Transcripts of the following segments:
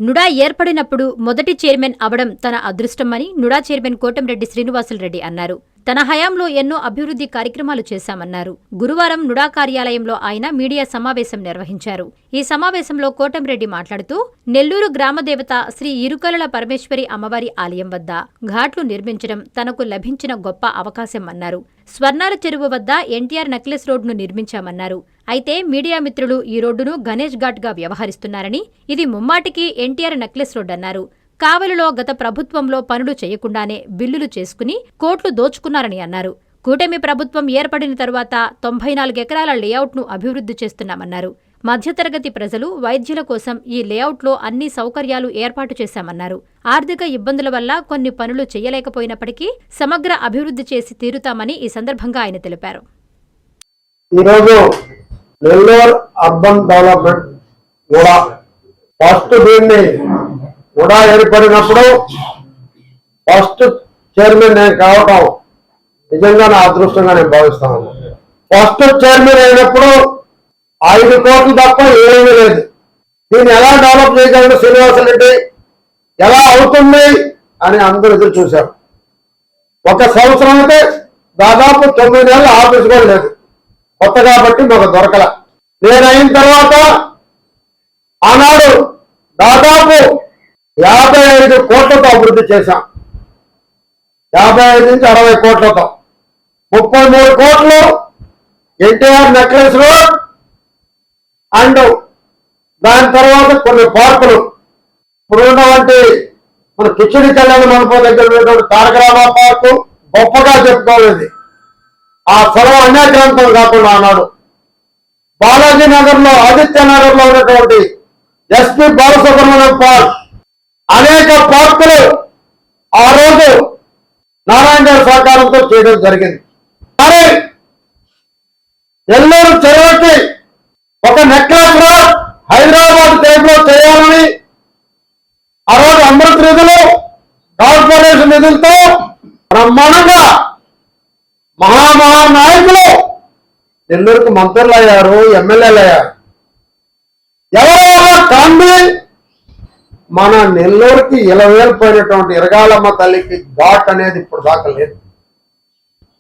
NUDA ఏర్పడినప్పుడు మొదటి chairman అవడం తన అదృష్టమని నుడా చైర్మన్ కోటంరెడ్డి శ్రీనివాసులరెడ్డి అన్నారు. తన హయాంలో ఎన్నో అభివృద్ధి కార్యక్రమాలు చేశామన్నారు. గురువారం నుడా కార్యాలయంలో ఆయన మీడియా సమావేశం నిర్వహించారు. ఈ సమావేశంలో కోటంరెడ్డి మాట్లాడుతూ నెల్లూరు గ్రామదేవత శ్రీ ఇరుకలల పరమేశ్వరి అమ్మవారి ఆలయం వద్ద ఘాట్లు నిర్మించడం తనకు లభించిన గొప్ప అవకాశం అన్నారు. స్వర్ణాల చెరువు వద్ద ఎన్టీఆర్ నెక్లెస్ రోడ్డును నిర్మించామన్నారు. అయితే మీడియా మిత్రులు ఈ రోడ్డును గణేష్ ఘాట్ గా వ్యవహరిస్తున్నారని, ఇది ముమ్మాటికి ఎన్టీఆర్ నెక్లెస్ రోడ్ అన్నారు. కావలిలో గత ప్రభుత్వంలో పనులు చేయకుండానే బిల్లులు చేసుకుని కోట్లు దోచుకున్నారని అన్నారు. కూటమి ప్రభుత్వం ఏర్పడిన తరువాత 94 ఎకరాల లేఅవుట్ను అభివృద్ధి చేస్తున్నామన్నారు. మధ్యతరగతి ప్రజలు, వైద్యుల కోసం ఈ లేఅవుట్లో అన్ని సౌకర్యాలు ఏర్పాటు చేశామన్నారు. ఆర్థిక ఇబ్బందుల వల్ల కొన్ని పనులు చేయలేకపోయినప్పటికీ సమగ్ర అభివృద్ధి చేసి తీరుతామని ఈ సందర్భంగా ఆయన తెలిపారు. ఈరోజు నెల్లూరు అర్బన్ డెవలప్మెంట్ కూడా ఫస్ట్ దీన్ని కూడా ఏర్పడినప్పుడు ఫస్ట్ చైర్మన్ నేను కావటం నిజంగా నా అదృష్టంగా నేను భావిస్తాను. ఫస్ట్ చైర్మన్ అయినప్పుడు 5 కోట్లు తప్ప ఏమీ లేదు. దీన్ని ఎలా డెవలప్ చేయగలడు శ్రీనివాసరెడ్డి, ఎలా అవుతుంది అని అందరూ ఎదురు చూశారు. 1 సంవత్సరం అయితే దాదాపు 9 నెలలు ఆఫీస్ కూడా లేదు, కొత్త కాబట్టి మాకు దొరకల. నేను అయిన తర్వాత ఆనాడు దాదాపు 55 కోట్లతో అభివృద్ధి చేశాం. 55 నుంచి 60 కోట్లతో 33 కోట్లు ఎన్టీఆర్ నెక్లెస్ రోడ్ అండ్ దాని తర్వాత కొన్ని పార్కులు, ఇప్పుడు ఉన్నటువంటి మన కిచిడి కళ్యాణ మండపం దగ్గర ఉన్నటువంటి తారకరామ పార్కు గొప్పగా చెప్పుకోలేదు. ఆ స్థలం అన్యాక్రాంతం కాకుండా అన్నాడు. బాలాజీ నగర్ లో, ఆదిత్య నగర్ లో ఉన్నటువంటి ఎస్పీ బాలసుబ్రహ్మణ్యం పార్క్, అనేక పార్కులు ఆ రోజు నారాయణ గారి సహకారంతో చేయడం జరిగింది. మరి నెల్లూరు చెరువుకి ఒక నెక్లెస్ రోడ్ హైదరాబాద్ టైప్ లో చేయాలని ఆ రోజు అమృత్ నిధులు, కార్పొరేషన్ నిధులతో బ్రహ్మాండంగా మహానాయకులు నెల్లూరుకు మంత్రులు అయ్యారు, ఎమ్మెల్యేలు అయ్యారు. ఎవరి వల్ల కాండి మన నెల్లూరుకి ఇలవేలిపోయినటువంటి ఇరగాలమ్మ తల్లికి ఘాట్ అనేది ఇప్పుడు దాకా లేదు.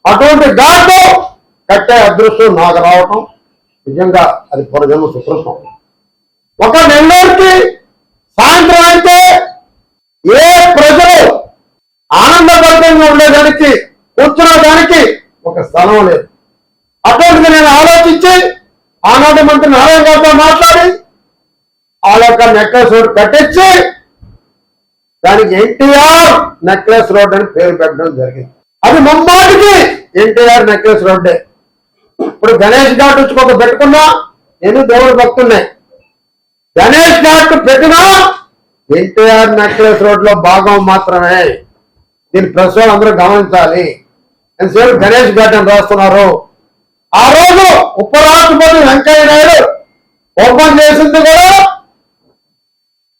అటువంటి ఘాట్ కట్టే అదృష్టం నాకు రావటం నిజంగా అది పూర్వజన్మ సుకృతం. ఒక నెల్లూరుకి సాయంత్రం అయితే ఏ ప్రజలు ఆనందభరితంగా ఉండేదానికి, కూర్చునేదానికి ఒక స్థలం లేదు. అటువంటిది నేను ఆలోచించి ఆనాటి మంత్రి నారాయణ గారితో మాట్లాడి వాళ్ళ యొక్క నెక్లెస్ రోడ్ కట్టించి దానికి ఎన్టీఆర్ నెక్లెస్ రోడ్ అని పేరు పెట్టడం జరిగింది. అది ముమ్మాటికి ఎన్టీఆర్ నెక్లెస్ రోడ్డే. ఇప్పుడు గణేష్ ఘాట్ వచ్చి పెట్టుకున్నా, నేను దేవుడి భక్తున్నే, గణేష్ ఘాట్ పెట్టినా ఎన్టీఆర్ నెక్లెస్ రోడ్ లో భాగం మాత్రమే. దీని ప్రెస్ వాళ్ళు అందరూ గమనించాలి. ఎంతసేపు గణేష్ ఘాట్ అని రాస్తున్నారు. ఆ రోజు ఉపరాష్ట్రపతి వెంకయ్య నాయుడు ఓపెన్ చేసింది కూడా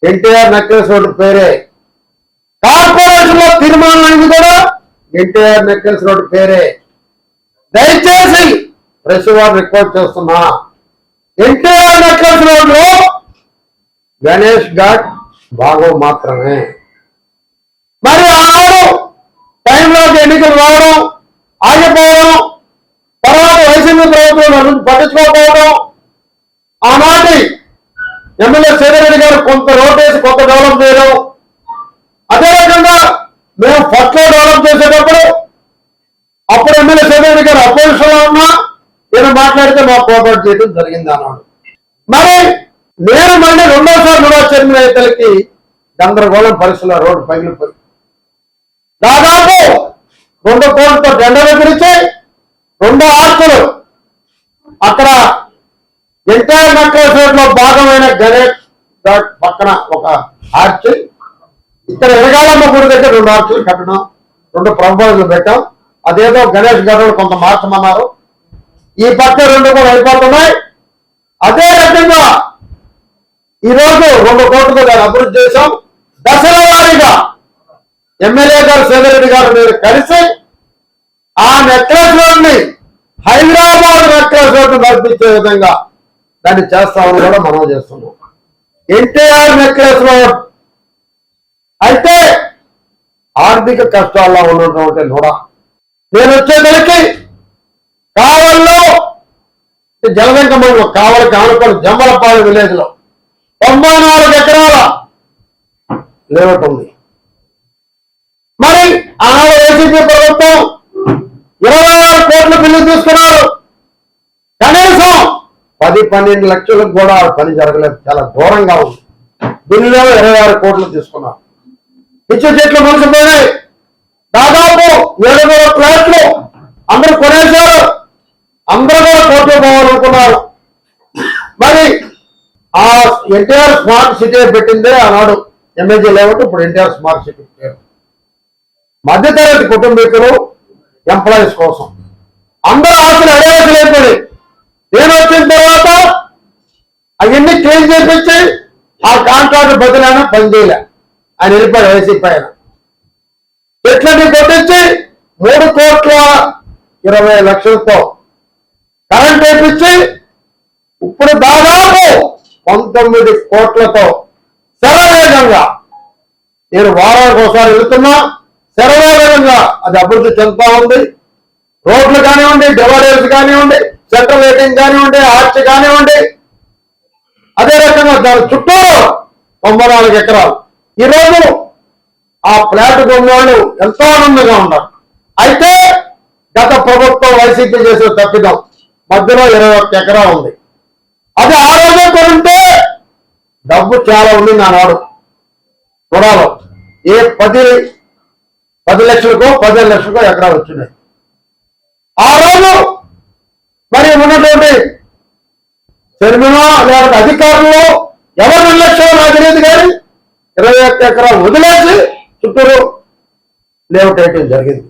ఎన్టీఆర్ నెక్లెస్ రోడ్ పేరే. కార్పొరేషన్ లో తీర్మానం అయింది కూడా ఎన్టీఆర్ నెక్లెస్ రోడ్ పేరే. దయచేసి ప్రెస్ వారు రిక్వెస్ట్ చేస్తున్నా, ఎన్టీఆర్ నెక్లెస్ రోడ్ లో గణేష్ ఘాట్ భాగం మాత్రమే. మరి ఆనాడు టైంలోకి ఎన్నికలు రావడం, ఆగిపోవడం, తర్వాత వైసీపీ ప్రభుత్వం పట్టించుకోకపోవడం, ఆనాటి ఎమ్మెల్యే శ్రీధర్ గారు కొంత రోటేసి కొంత డెవలప్ చేయడం, అదే రకంగా మేము ఫస్ట్ లో డెవలప్ చేసేటప్పుడు అప్పుడు ఎమ్మెల్యే శ్రీధర్ గారు అపోజిషన్ లో ఉన్నా నేను మాట్లాడితే మాకు కోఆపరేట్ చేయడం జరిగింది అన్నాడు. మరి నేను మళ్ళీ రెండోసారి కూడా చైర్మన్ రైతులకి గందరగోళం పరిస్థితుల్లో రోడ్డు పగిలిపోయి దాదాపు 2 కోట్లతో టెండర్లు పిలిచి 2 ఆర్చులు అక్కడ ఎన్టీఆర్ నెక్లెస్ రోడ్ లో భాగమైన గణేష్ ఘాట్ పక్కన ఒక ఆర్చ్, ఇక్కడ ఎరగాలమ్మ గుడి దగ్గర 2 ఆర్చులు కట్టడం, 2 ప్రపోజల్ పెట్టాం. అదేదో గణేష్ ఘాట్ కొంత మార్చమన్నారు. ఈ పక్క 2 కూడా అయిపోతున్నాయి. అదే రకంగా ఈరోజు 2 కోట్లతో దాన్ని అభివృద్ధి చేశాం. దశల వారీగా ఎమ్మెల్యే గారు శ్రీధర్ గారు మీరు కలిసి ఆ నెక్లెస్ రోడ్ని హైదరాబాద్ నెక్లెస్ రోడ్డు నడిపించే విధంగా దాన్ని చేస్తామని కూడా మనం చేస్తున్నాం. ఎన్టీఆర్ నెక్లెస్ రోడ్ అయితే ఆర్థిక కష్టాల్లో ఉన్నటువంటి నుడా నేను వచ్చేసరికి కావల్లో జలదంక మండలం కావలికి ఆనుకొని జమ్మలపాడు విలేజ్ లో 94 ఎకరాల లేఅవుట్ ఉంది. మరి ఆనాడు వైసీపీ ప్రభుత్వం 26 కోట్ల బిల్లు తీసుకున్నారు. కనీసం 10-12 లక్షలకు కూడా పని జరగలేదు, చాలా దూరంగా ఉంది. బిల్లులో 26 కోట్లు తీసుకున్నారు. పిచ్చి చెట్లు మునిసిపోయినాయి. దాదాపు 700 ఫ్లాట్లు అందరూ కొనేశారు. అందరూ కూడా కోట్లు పోవాలనుకున్నారు. మరి ఆ ఎన్టీఆర్ స్మార్ట్ సిటీ పెట్టిందే ఆనాడు ఎంఏజీ లేఅవుట్, ఇప్పుడు ఎన్టీఆర్ స్మార్ట్ సిటీ పేరు. మధ్యతరగతి కుటుంబీకులు ఎంప్లాయీస్ కోసం అందరూ ఆశలు అడగాల్సి అయిపోయి నేను వచ్చిన తర్వాత అవన్నీ క్లీన్ చేపించి ఆ కాంట్రాక్ట్ బదులైనా పనిచేయలే. ఆయన వెళ్ళిపోయాడు వైసీపీ ఆయన. చెట్లని కొట్టించి 3,20,00,000తో కరెంట్ వేయించి ఇప్పుడు దాదాపు 19 కోట్లతో శరవేగంగా నేను వారానికి ఒకసారి వెళుతున్నా. శరవేగంగా అది అభివృద్ధి చెందుతా ఉంది. రోడ్లు కానివ్వండి, డివైడర్స్ కానివ్వండి, సెంట్రల్ లైటింగ్ కానివ్వండి, ఆర్చ్ కానివ్వండి, అదే రకంగా దాని చుట్టూ 94 ఎకరాలు. ఈరోజు ఆ ఫ్లాట్ కొన్నవాళ్ళు ఎంతో ఆనందంగా ఉన్నారు. అయితే గత ప్రభుత్వం వైసీపీ చేసిన తప్పిదం మధ్యలో 21 ఎకరా ఉంది. అది ఆ రోజే కొనుంటే డబ్బు చాలా ఉంది నానాడు రుణాలు. ఏ 10 లక్షలకో 15 లక్షలకో ఎకరాలు వచ్చినాయి. ఆ రోజు మరి ఉన్నటువంటి చైర్మన్ లేకపోతే అధికారులు ఎవరు నిర్లక్ష్యం నాకు తెలియదు, కానీ 21 ఎకరాలు వదిలేసి చుట్టూరు లేఅవుట్ వేయటం జరిగింది.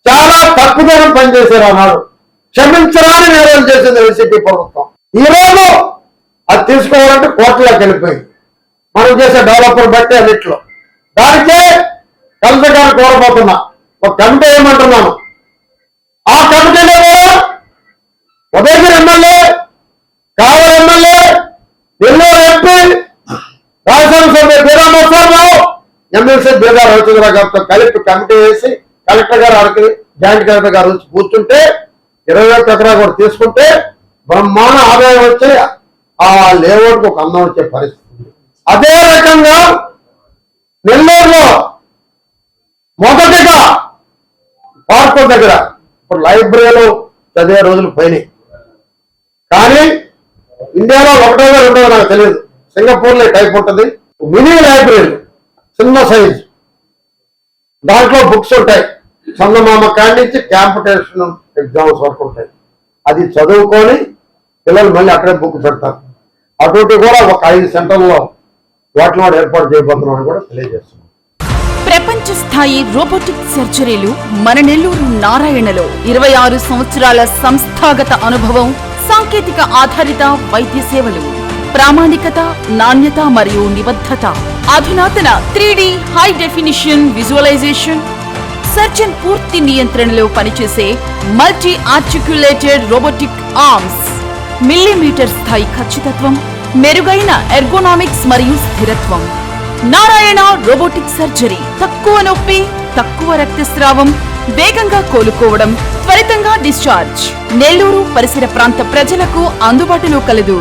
చాలా తప్పుదనం పనిచేశారు అన్నాడు. క్షమించరాని నేరాలు చేసింది వైసీపీ ప్రభుత్వం. ఈ రోజు అది తీసుకోవాలంటే కోట్లకి వెళ్ళిపోయింది. మనం చేసే డెవలపర్ బట్టి అన్నిట్లో. దానికే కలెక్టర్ గారు కోరబోతున్నా, ఒక కమిటీ ఏమంటున్నాను. ఆ కమిటీలో కూడా ఉదయగిరి ఎమ్మెల్యే, కావలి ఎమ్మెల్యే, నెల్లూరు ఎంపీ, రాజధాని సభ్యులు బీరామోత్సవరావు, ఎమ్మెల్సీ బీదా రవిచంద్ర గారితో కలిపి కమిటీ వేసి కలెక్టర్ గారు అడిగి జాయింట్ కలెక్టర్ గారు వచ్చి కూర్చుంటే 21 ఎకరాలు కూడా తీసుకుంటే బ్రహ్మాండ ఆదాయం వచ్చి ఆ లేఅవుట్కి ఒక అందం వచ్చే పరిస్థితి. అదే రకంగా నెల్లూరులో మొదటిగా పార్కు దగ్గర ఇప్పుడు లైబ్రరీలు చదివే రోజులు పోయినాయి. కానీ ఇండియాలో 1వ 2వ నాకు తెలియదు. సింగపూర్లో టైప్ ఉంటుంది, మినీ లైబ్రరీ, చిన్న సైజ్. దాంట్లో బుక్స్ ఉంటాయి, చందమామ కాడి నుంచి కాంపిటీషన్ ఎగ్జామ్స్ వరకు ఉంటాయి. అది చదువుకొని పిల్లలు మళ్ళీ అక్కడే బుక్ పెడతారు. అటువంటి కూడా ఒక 5 సెంటర్లో వాటిలో ఏర్పాటు చేయబోతున్నామని కూడా తెలియజేస్తున్నాం. ప్రపంచ స్థాయి రోబోటిక్ సర్జరీలు మన నెల్లూరు నారాయణలో 26 సంవత్సరాల సంస్థాగత అనుభవం, సాంకేతిక ఆధారిత వైద్య సేవలు, ప్రామాణికత, నాణ్యత మరియు నిబద్ధత, అధునాతన 3D high definition visualisation, surgeon పూర్తి నియంత్రణలో పనిచేసే multi articulated robotic arms, millimetre స్థాయి ఖచ్చితత్వం, మెరుగైన ఎర్గోనామిక్స్ మరియు స్థిరత్వం. Narayana robotic surgery. తక్కువ నొప్పి, తక్కువ రక్తస్రావం, వేగంగా కోలుకోవడం, త్వరితంగా డిశ్చార్జ్. నెల్లూరు పరిసర ప్రాంత ప్రజలకు అందుబాటులో కలదు.